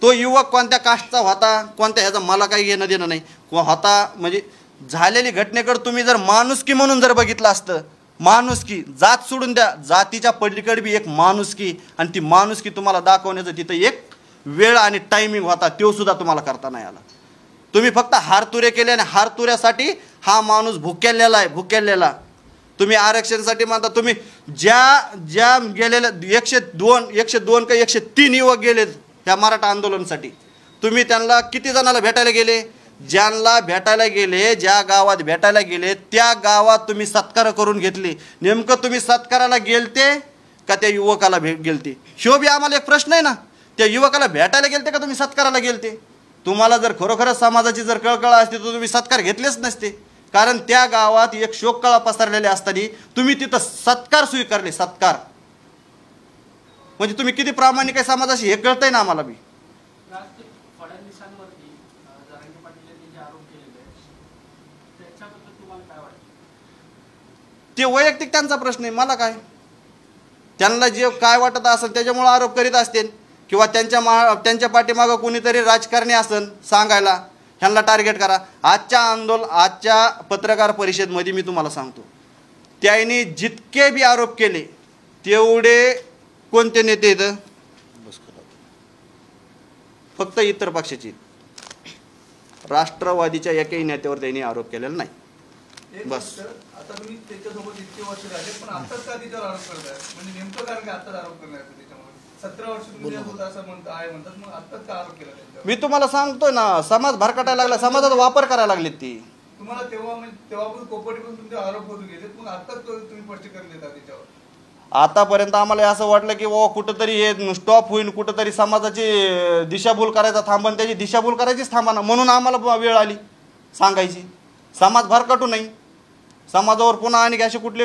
तो युवक कोणत्या कास्टचा होता, कोणत्या ह्याचा मला काही घेणं देणं नाही होता. म्हणजे झालेली घटनेकडे तुम्ही जर माणुसकी म्हणून जर बघितलं असतं, माणुसकी, जात सोडून द्या, जातीच्या पलीकडे बी एक माणुसकी, आणि ती माणुसकी तुम्हाला दाखवण्याचं तिथं एक वेळ आणि टायमिंग होता, तो सुद्धा तुम्हाला करता नाही आला. तुम्ही फक्त हारतुरे केले, आणि हारतुऱ्यासाठी हा माणूस भुकेलेला आहे, भुकेलेला. तुम्ही आरक्षणासाठी म्हणता. तुम्ही ज्या गेलेल्या 102 का 103 युवक गेलेत ह्या मराठा आंदोलनासाठी, तुम्ही त्यांना किती जणाला भेटायला गेले? ज्यांना भेटायला गेले, ज्या गावात भेटायला गेले त्या गावात तुम्ही सत्कार करून घेतले. नेमकं तुम्ही सत्काराला गेलते का त्या युवकाला गेलते? ह्यो बी आम्हाला एक प्रश्न आहे ना. त्या युवकाला भेटायला गेलते का तुम्ही सत्काराला गेलते? तुम्हाला जर खरोखरच समाजाची जर कळकळ असते तर तुम्ही सत्कार घेतलेच नसते. कारण त्या गावात एक शोककळा पसरलेली असताना तुम्ही तिथं सत्कार स्वीकारले. सत्कार म्हणजे तुम्ही किती प्रामाणिक आहे समाजाशी हे कळतंय ना आम्हाला बी. ते वैयक्तिक त्यांचा प्रश्न आहे, मला काय. त्यांना जे काय वाटत असेल त्याच्यामुळे आरोप करीत असतील, किंवा त्यांच्या पाठीमागं कोणीतरी राजकारणी असेल सांगायला ह्यांना टार्गेट करा. आजच्या पत्रकार परिषदेमध्ये मी तुम्हाला सांगतो, त्यांनी जितके बी आरोप केले तेवढे कोणते नेते इथं फक्त इतर पक्षाचे, राष्ट्रवादीच्या एकही नेत्यावर त्यांनी आरोप केलेला नाही. बस. आता तुम्ही त्याच्यासोबत इतके वर्ष झाले, पण आताच का तिच्यावर आरोप करताय? म्हणजे नेमकं कारण काय आताच आरोप करण्याचं? त्याच्यामुळे 17 वर्ष तुम्ही असं म्हणतात, मग आताच का आरोप केला त्यांच्यावर? मी तुम्हाला सांगतोय ना, समाज भरकटायला लागला, समाजाचा वापर करायला लागलेत ती. तुम्हाला तेव्हापासून कोपटी पण तुमचे आरोप होत गेले, पण आताच तुम्ही स्पष्टीकरण देता त्याच्यावर. आतापर्यंत आम्हाला असं वाटलं की कुठंतरी हे स्टॉप होईल, कुठंतरी समाजाची दिशाभूल करायचा थांबन, त्याची दिशाभूल करायचीच थांबा ना. म्हणून आम्हाला वेळ आली सांगायची. समाज भरकटू नाही, समाजावर पुन्हा आणि अशी कुठली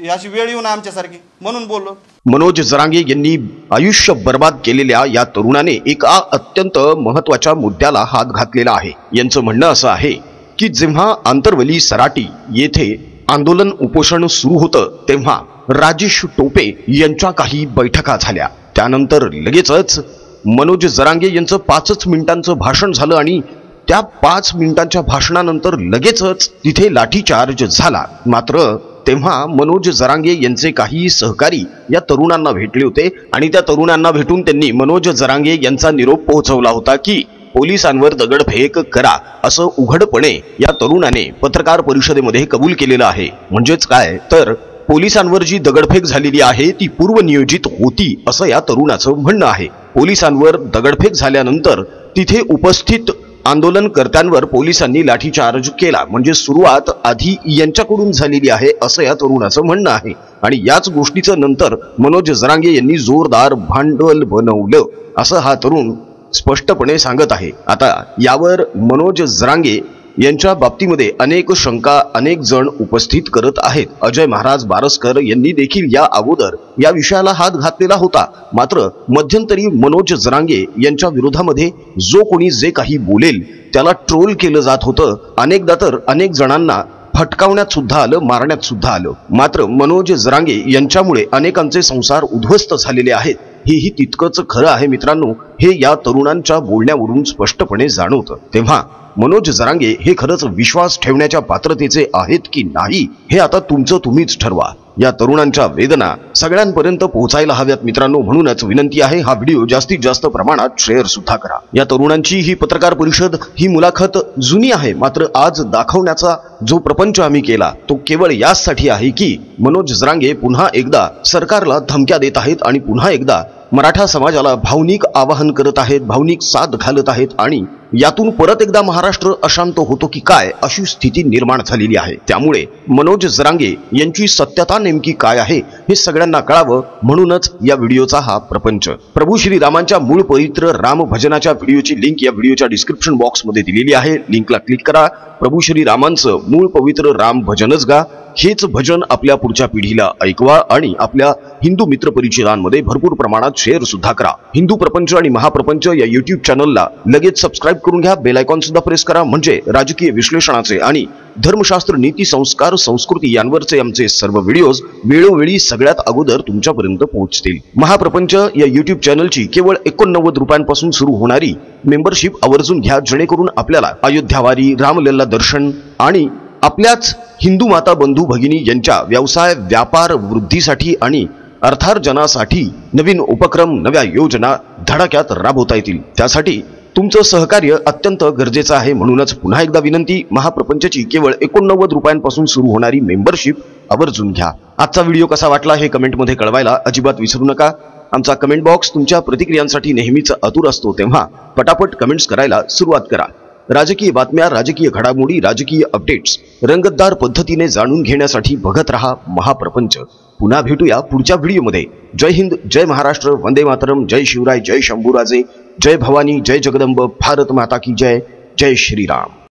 अशी वेळ येऊ नये आमच्यासारखी, म्हणून बोललो. मनोज जरांगे यांनी आयुष्य बर्बाद केलेल्या या तरुणाने एका अत्यंत महत्त्वाच्या मुद्द्याला हात घातलेला आहे. यांचं म्हणणं असं आहे की जेव्हा आंतरवली सराटी येथे आंदोलन उपोषण सुरू होतं तेव्हा राजेश टोपे यांच्या काही बैठका झाल्या. त्यानंतर लगेचच मनोज जरांगे यांचं 5 मिनिटांचं भाषण झालं आणि त्या 5 मिनिटांच्या भाषणानंतर लगेचच तिथे लाठीचार्ज झाला. मात्र तेव्हा मनोज जरांगे यांचे काही सहकारी या तरुणांना भेटले होते आणि त्या तरुणांना भेटून त्यांनी मनोज जरांगे यांचा निरोप पोहोचवला होता की पोलिसांवर दगडफेक करा असं उघडपणे या तरुणाने पत्रकार परिषदेमध्ये कबूल केलेलं आहे. म्हणजेच काय तर पोलिसांवर जी दगडफेक झालेली आहे ती पूर्वनियोजित होती असं या तरुणाचं म्हणणं आहे. पोलिसांवर दगडफेक झाल्यानंतर तिथे उपस्थित आंदोलनकर्त्यांवर पोलिसांनी लाठीचार्ज केला, म्हणजे सुरुवात आधी यांच्याकडून झालेली आहे असं या तरुणाचं म्हणणं आहे. आणि याच गोष्टीचं नंतर मनोज जरांगे यांनी जोरदार भांडवल बनवलं असं हा तरुण स्पष्टपणे सांगत आहे. आता यावर मनोज जरांगे यांच्या बाबतीमध्ये अनेक शंका अनेक जण उपस्थित करत आहेत. अजय महाराज बारसकर यांनी देखील या अगोदर या विषयाला हात घातलेला होता. मात्र मध्यंतरी मनोज जरांगे यांच्या विरोधामध्ये जो कोणी जे काही बोलेल त्याला ट्रोल केलं जात होतं. अनेकदा तर अनेक जणांना फटकावण्यात सुद्धा आलं, मारण्यात सुद्धा आलं. मात्र मनोज जरांगे यांच्यामुळे अनेकांचे संसार उद्ध्वस्त झालेले आहेत. हेही तितकंच खरं आहे मित्रांनो, हे या तरुणांच्या बोलण्यावरून स्पष्टपणे जाणवतं. तेव्हा मनोज जरांगे हे खरंच विश्वास ठेवण्याच्या पात्रतेचे आहेत की नाही हे आता तुमचं तुम्हीच ठरवा. या तरुणांच्या वेदना सगळ्यांपर्यंत पोहोचायला हव्यात मित्रांनो. म्हणूनच विनंती आहे, हा व्हिडिओ जास्तीत जास्त प्रमाणात शेअर सुद्धा करा. या तरुणांची ही पत्रकार परिषद ही मुलाखत जुनी आहे, मात्र आज दाखवण्याचा जो प्रपंच आम्ही केला तो केवळ यासाठी आहे की मनोज जरांगे पुन्हा एकदा सरकारला धमक्या देत आहेत आणि पुन्हा एकदा मराठा समाजाला भावनिक आवाहन करत आहेत, भावनिक साथ घालत आहेत आणि यातून परत एकदा महाराष्ट्र अशांत होतो की काय अशी स्थिती निर्माण झालेली आहे. त्यामुळे मनोज जरांगे यांची सत्यता नेमकी काय आहे हे सगळ्यांना कळावं, म्हणूनच या व्हिडिओचा हा प्रपंच. प्रभू श्रीरामांच्या मूळ पवित्र राम भजनाच्या व्हिडिओची लिंक या व्हिडिओच्या डिस्क्रिप्शन बॉक्समध्ये दिलेली आहे. लिंकला क्लिक करा. प्रभू श्रीरामांचं मूळ पवित्र राम भजनच गा. हेच भजन आपल्या पुढच्या पिढीला ऐकवा आणि आपल्या हिंदू मित्र परिचितांमध्ये भरपूर प्रमाणात शेअर सुद्धा करा. हिंदू प्रपंच आणि महाप्रपंच या युट्यूब चॅनलला लगेच सबस्क्राईब करून घ्या. बेल आयकॉन सुद्धा प्रेस करा, म्हणजे राजकीय विश्लेषणाचे आणि धर्मशास्त्र, नीती, संस्कार, संस्कृती यांवरचे आमचे सर्व व्हिडिओज वेळोवेळी सगळ्यात अगोदर तुमच्यापर्यंत पोहोचतील. महाप्रपंच या युट्यूब चॅनलची केवळ 89 रुपयांपासून सुरू होणारी मेंबरशिप आवर्जून घ्या, जेणेकरून आपल्याला अयोध्यावारी, रामलल्ला दर्शन आणि आपल्याच हिंदू माता बंधू भगिनी यांच्या व्यवसाय व्यापार वृद्धीसाठी आणि अर्थार्जनासाठी नवीन उपक्रम, नव्या योजना धडाक्यात राबवता येतील. त्यासाठी तुमचं सहकार्य अत्यंत गरजेचं आहे. म्हणूनच पुन्हा एकदा विनंती, महाप्रपंचची केवळ 89 रुपयांपासून सुरू होणारी मेंबरशिप आवर्जून घ्या. आजचा व्हिडिओ कसा वाटला हे कमेंटमध्ये कळवायला अजिबात विसरू नका. आमचा कमेंट बॉक्स तुमच्या प्रतिक्रियांसाठी नेहमीच आतुर असतो, तेव्हा पटापट कमेंट्स करायला सुरुवात करा. राजकीय बातम्या, राजकीय घडामोडी, राजकीय अपडेट्स रंगतदार पद्धतीने जाणून घेण्यासाठी बघत रहा महाप्रपंच. पुन्हा भेटूया पुढच्या व्हिडिओमध्ये. जय हिंद, जय महाराष्ट्र, वंदे मातरम, जय शिवराय, जय शंभूराजे, जय भवानी, जय जगदंब, भारत माता की जय, जय श्रीराम.